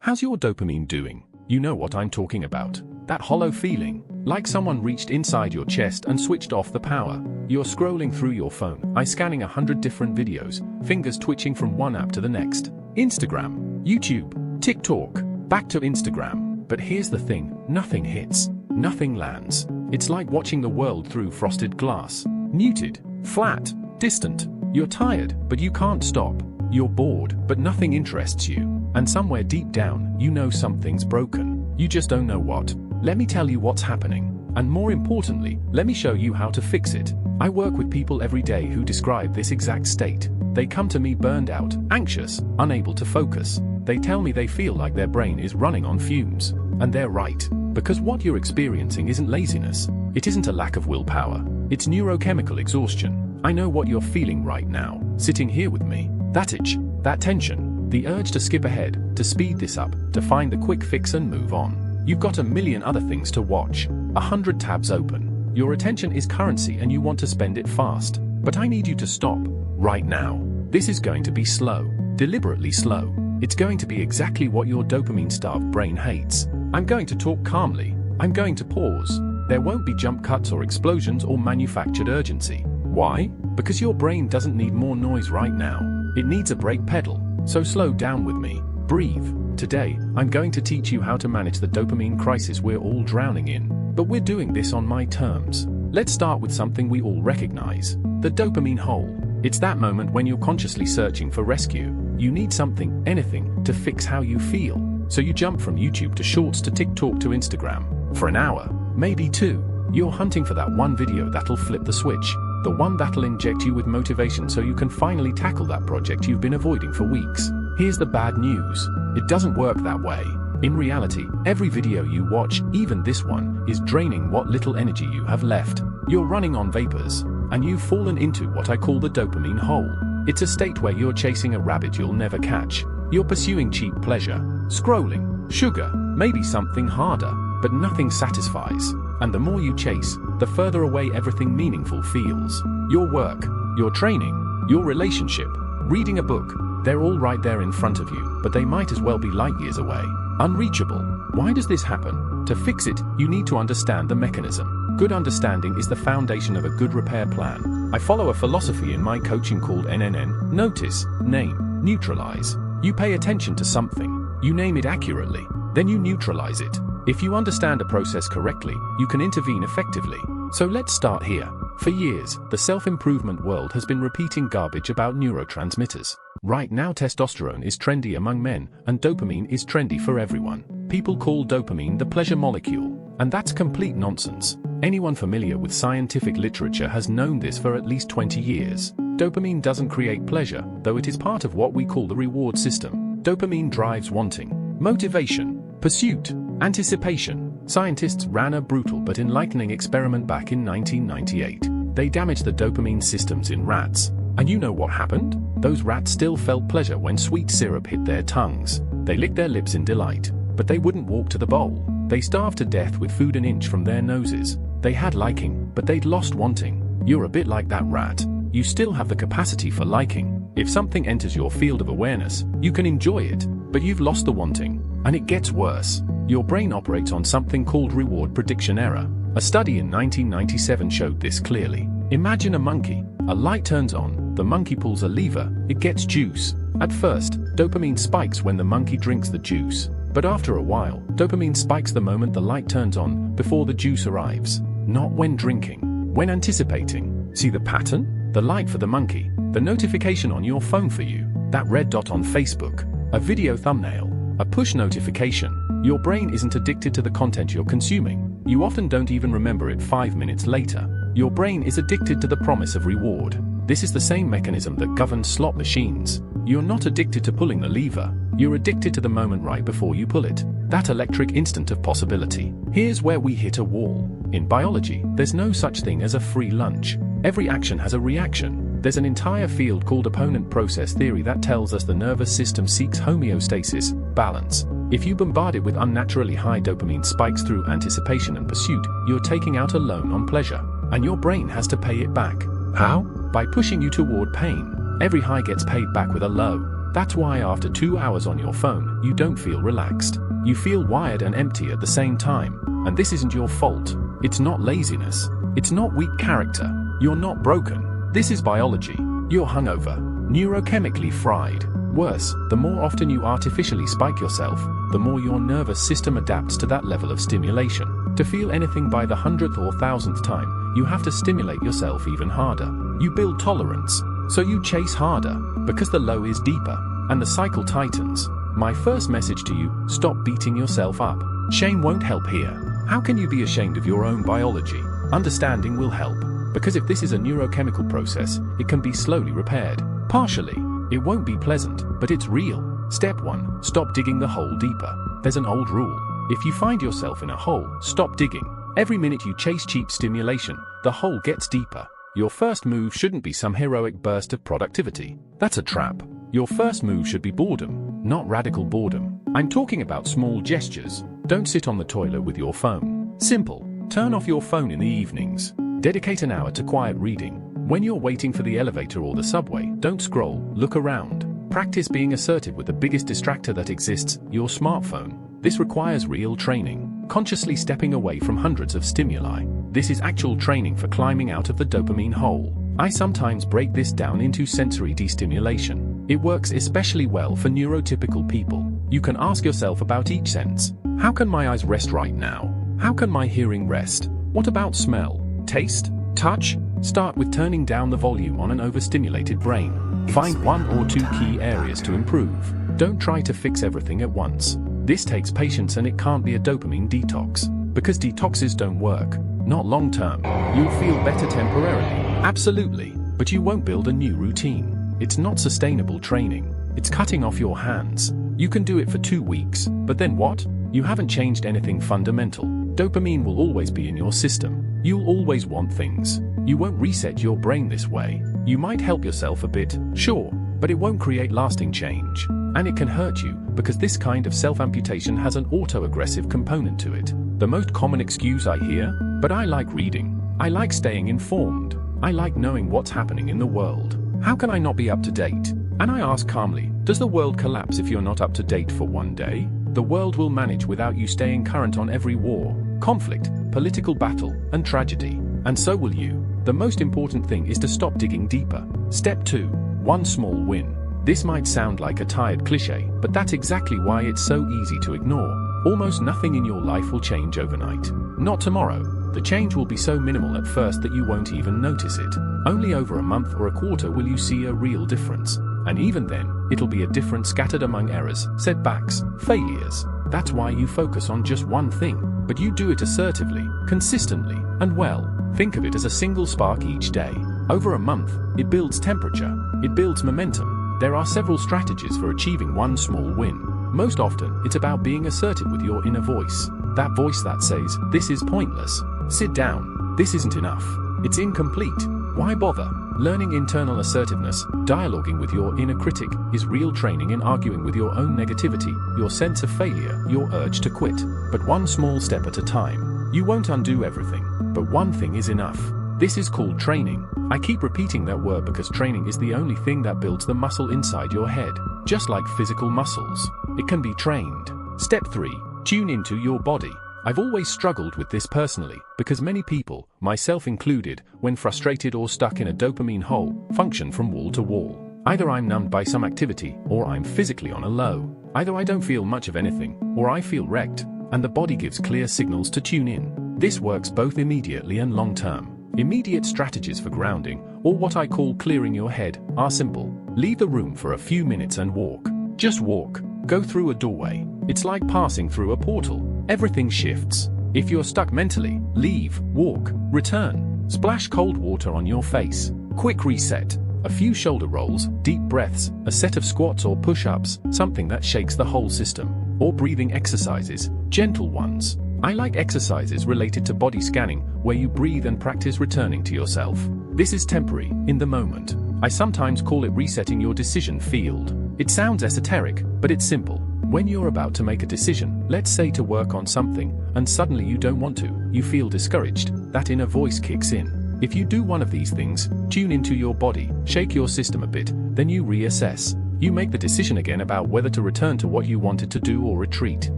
How's your dopamine doing? You know what I'm talking about. That hollow feeling, like someone reached inside your chest and switched off the power. You're scrolling through your phone, scanning 100 different videos, fingers twitching from one app to the next. Instagram, YouTube, TikTok, back to Instagram. But here's the thing, nothing hits, nothing lands. It's like watching the world through frosted glass. Muted, flat, distant. You're tired, but you can't stop. You're bored, but nothing interests you. And somewhere deep down, you know something's broken. You just don't know what. Let me tell you what's happening. And more importantly, let me show you how to fix it. I work with people every day who describe this exact state. They come to me burned out, anxious, unable to focus. They tell me they feel like their brain is running on fumes. And they're right. Because what you're experiencing isn't laziness. It isn't a lack of willpower. It's neurochemical exhaustion. I know what you're feeling right now, sitting here with me. That itch, that tension, the urge to skip ahead, to speed this up, to find the quick fix and move on. You've got a million other things to watch, 100 tabs open. Your attention is currency and you want to spend it fast. But I need you to stop, right now. This is going to be slow, deliberately slow. It's going to be exactly what your dopamine-starved brain hates. I'm going to talk calmly. I'm going to pause. There won't be jump cuts or explosions or manufactured urgency. Why? Because your brain doesn't need more noise right now. It needs a brake pedal. So slow down with me. Breathe. Today, I'm going to teach you how to manage the dopamine crisis we're all drowning in. But we're doing this on my terms. Let's start with something we all recognize. The dopamine hole. It's that moment when you're consciously searching for rescue. You need something, anything, to fix how you feel. So you jump from YouTube to Shorts to TikTok to Instagram. For an hour, maybe two. You're hunting for that one video that'll flip the switch. The one that'll inject you with motivation so you can finally tackle that project you've been avoiding for weeks. Here's the bad news. It doesn't work that way. In reality, every video you watch, even this one, is draining what little energy you have left. You're running on vapors, and you've fallen into what I call the dopamine hole. It's a state where you're chasing a rabbit you'll never catch. You're pursuing cheap pleasure, scrolling, sugar, maybe something harder, but nothing satisfies. And the more you chase, the further away everything meaningful feels. Your work, your training, your relationship, reading a book, they're all right there in front of you, but they might as well be light years away. Unreachable. Why does this happen? To fix it, you need to understand the mechanism. Good understanding is the foundation of a good repair plan. I follow a philosophy in my coaching called NNN, notice, name, neutralize. You pay attention to something, you name it accurately, then you neutralize it. If you understand a process correctly, you can intervene effectively. So let's start here. For years, the self-improvement world has been repeating garbage about neurotransmitters. Right now testosterone is trendy among men, and dopamine is trendy for everyone. People call dopamine the pleasure molecule, and that's complete nonsense. Anyone familiar with scientific literature has known this for at least 20 years. Dopamine doesn't create pleasure, though it is part of what we call the reward system. Dopamine drives wanting, motivation, pursuit, anticipation. Scientists ran a brutal but enlightening experiment back in 1998. They damaged the dopamine systems in rats. And you know what happened? Those rats still felt pleasure when sweet syrup hit their tongues. They licked their lips in delight, but they wouldn't walk to the bowl. They starved to death with food an inch from their noses. They had liking, but they'd lost wanting. You're a bit like that rat. You still have the capacity for liking. If something enters your field of awareness, you can enjoy it, but you've lost the wanting. And it gets worse. Your brain operates on something called reward prediction error. A study in 1997 showed this clearly. Imagine a monkey. A light turns on, the monkey pulls a lever, it gets juice. At first, dopamine spikes when the monkey drinks the juice. But after a while, dopamine spikes the moment the light turns on, before the juice arrives. Not when drinking, when anticipating. See the pattern? The light for the monkey, the notification on your phone for you, that red dot on Facebook, a video thumbnail, a push notification. Your brain isn't addicted to the content you're consuming. You often don't even remember it 5 minutes later. Your brain is addicted to the promise of reward. This is the same mechanism that governs slot machines. You're not addicted to pulling the lever. You're addicted to the moment right before you pull it. That electric instant of possibility. Here's where we hit a wall. In biology, there's no such thing as a free lunch. Every action has a reaction. There's an entire field called opponent process theory that tells us the nervous system seeks homeostasis, balance. If you bombard it with unnaturally high dopamine spikes through anticipation and pursuit, you're taking out a loan on pleasure. And your brain has to pay it back. How? By pushing you toward pain. Every high gets paid back with a low. That's why after 2 hours on your phone, you don't feel relaxed. You feel wired and empty at the same time. And this isn't your fault. It's not laziness. It's not weak character. You're not broken. This is biology. You're hungover, neurochemically fried. Worse, the more often you artificially spike yourself, the more your nervous system adapts to that level of stimulation. To feel anything by the 100th or 1000th time, you have to stimulate yourself even harder. You build tolerance, so you chase harder, because the low is deeper, and the cycle tightens. My first message to you, stop beating yourself up. Shame won't help here. How can you be ashamed of your own biology? Understanding will help, because if this is a neurochemical process, it can be slowly repaired. Partially. It won't be pleasant, but it's real. Step 1, stop digging the hole deeper. There's an old rule. If you find yourself in a hole, stop digging. Every minute you chase cheap stimulation, the hole gets deeper. Your first move shouldn't be some heroic burst of productivity. That's a trap. Your first move should be boredom, not radical boredom. I'm talking about small gestures. Don't sit on the toilet with your phone. Simple. Turn off your phone in the evenings. Dedicate an hour to quiet reading. When you're waiting for the elevator or the subway, don't scroll, look around. Practice being assertive with the biggest distractor that exists, your smartphone. This requires real training. Consciously stepping away from hundreds of stimuli. This is actual training for climbing out of the dopamine hole. I sometimes break this down into sensory destimulation. It works especially well for neurotypical people. You can ask yourself about each sense. How can my eyes rest right now? How can my hearing rest? What about smell, taste, touch? Start with turning down the volume on an overstimulated brain. Find 1 or 2 key areas to improve. Don't try to fix everything at once. This takes patience and it can't be a dopamine detox. Because detoxes don't work. Not long term. You'll feel better temporarily. Absolutely. But you won't build a new routine. It's not sustainable training. It's cutting off your hands. You can do it for 2 weeks. But then what? You haven't changed anything fundamental. Dopamine will always be in your system. You'll always want things. You won't reset your brain this way. You might help yourself a bit, sure, but it won't create lasting change. And it can hurt you, because this kind of self-amputation has an auto-aggressive component to it. The most common excuse I hear, but I like reading. I like staying informed. I like knowing what's happening in the world. How can I not be up to date? And I ask calmly, does the world collapse if you're not up to date for one day? The world will manage without you staying current on every war, conflict, political battle, and tragedy. And so will you. The most important thing is to stop digging deeper. Step 2. One small win. This might sound like a tired cliche, but that's exactly why it's so easy to ignore. Almost nothing in your life will change overnight. Not tomorrow. The change will be so minimal at first that you won't even notice it. Only over a month or a quarter will you see a real difference. And even then, it'll be a difference scattered among errors, setbacks, failures. That's why you focus on just one thing, but you do it assertively, consistently, and well. Think of it as a single spark each day. Over a month, it builds temperature, it builds momentum. There are several strategies for achieving one small win. Most often, it's about being assertive with your inner voice. That voice that says, this is pointless. Sit down. This isn't enough. It's incomplete. Why bother? Learning internal assertiveness, dialoguing with your inner critic, is real training in arguing with your own negativity, your sense of failure, your urge to quit. But one small step at a time. You won't undo everything, but one thing is enough. This is called training. I keep repeating that word because training is the only thing that builds the muscle inside your head. Just like physical muscles, it can be trained. Step 3. Tune into your body. I've always struggled with this personally, because many people, myself included, when frustrated or stuck in a dopamine hole, function from wall to wall. Either I'm numbed by some activity, or I'm physically on a low. Either I don't feel much of anything, or I feel wrecked, and the body gives clear signals to tune in. This works both immediately and long term. Immediate strategies for grounding, or what I call clearing your head, are simple. Leave the room for a few minutes and walk. Just walk. Go through a doorway. It's like passing through a portal. Everything shifts. If you're stuck mentally, leave, walk, return. Splash cold water on your face. Quick reset. A few shoulder rolls, deep breaths, a set of squats or push-ups, something that shakes the whole system. Or breathing exercises, gentle ones. I like exercises related to body scanning, where you breathe and practice returning to yourself. This is temporary, in the moment. I sometimes call it resetting your decision field. It sounds esoteric, but it's simple. When you're about to make a decision, let's say to work on something, and suddenly you don't want to, you feel discouraged, that inner voice kicks in. If you do one of these things, tune into your body, shake your system a bit, then you reassess. you make the decision again about whether to return to what you wanted to do or retreat.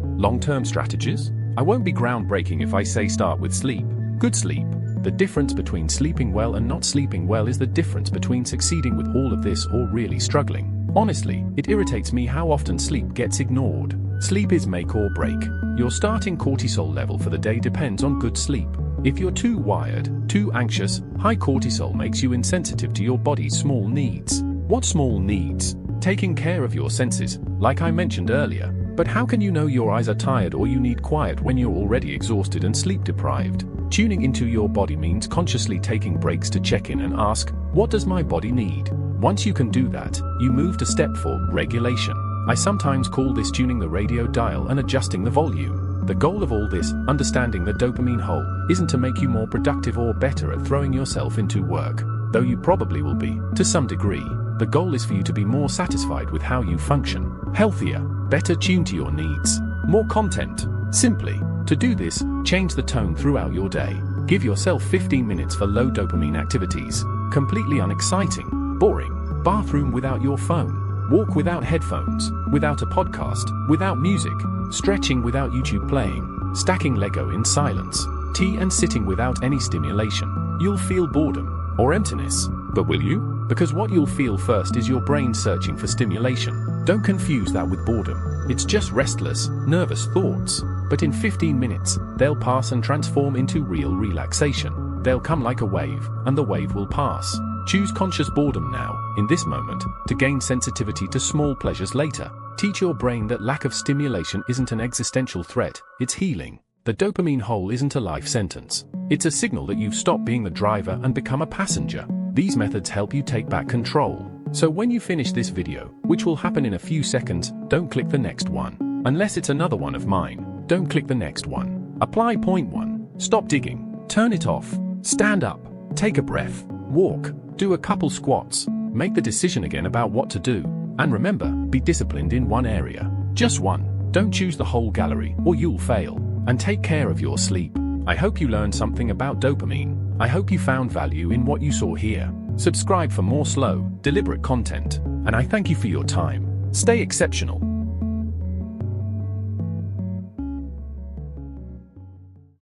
Long-term strategies? I won't be groundbreaking if I say start with sleep. Good sleep. The difference between sleeping well and not sleeping well is the difference between succeeding with all of this or really struggling. Honestly, it irritates me how often sleep gets ignored. Sleep is make or break. Your starting cortisol level for the day depends on good sleep. If you're too wired, too anxious, high cortisol makes you insensitive to your body's small needs. What small needs? Taking care of your senses, like I mentioned earlier. But how can you know your eyes are tired or you need quiet when you're already exhausted and sleep deprived? Tuning into your body means consciously taking breaks to check in and ask, what does my body need? Once you can do that, you move to step 4, regulation. I sometimes call this tuning the radio dial and adjusting the volume. The goal of all this, understanding the dopamine hole, isn't to make you more productive or better at throwing yourself into work, though you probably will be, to some degree. The goal is for you to be more satisfied with how you function, healthier, better tuned to your needs, more content. Simply, to do this, change the tone throughout your day. Give yourself 15 minutes for low dopamine activities, completely unexciting, boring, bathroom without your phone, walk without headphones, without a podcast, without music, stretching without YouTube playing, stacking Lego in silence, tea and sitting without any stimulation. You'll feel boredom or emptiness, but will you? Because what you'll feel first is your brain searching for stimulation. Don't confuse that with boredom. It's just restless, nervous thoughts. But in 15 minutes, they'll pass and transform into real relaxation. They'll come like a wave, and the wave will pass. Choose conscious boredom now, in this moment, to gain sensitivity to small pleasures later. Teach your brain that lack of stimulation isn't an existential threat, it's healing. The dopamine hole isn't a life sentence. It's a signal that you've stopped being the driver and become a passenger. These methods help you take back control. So when you finish this video, which will happen in a few seconds, don't click the next one. Unless it's another one of mine, don't click the next one. Apply point 1. Stop digging. Turn it off. Stand up. Take a breath. Walk. Do a couple squats. Make the decision again about what to do. And remember, be disciplined in one area. Just one. Don't choose the whole gallery, or you'll fail. And take care of your sleep. I hope you learned something about dopamine. I hope you found value in what you saw here. Subscribe for more slow, deliberate content. And I thank you for your time. Stay exceptional.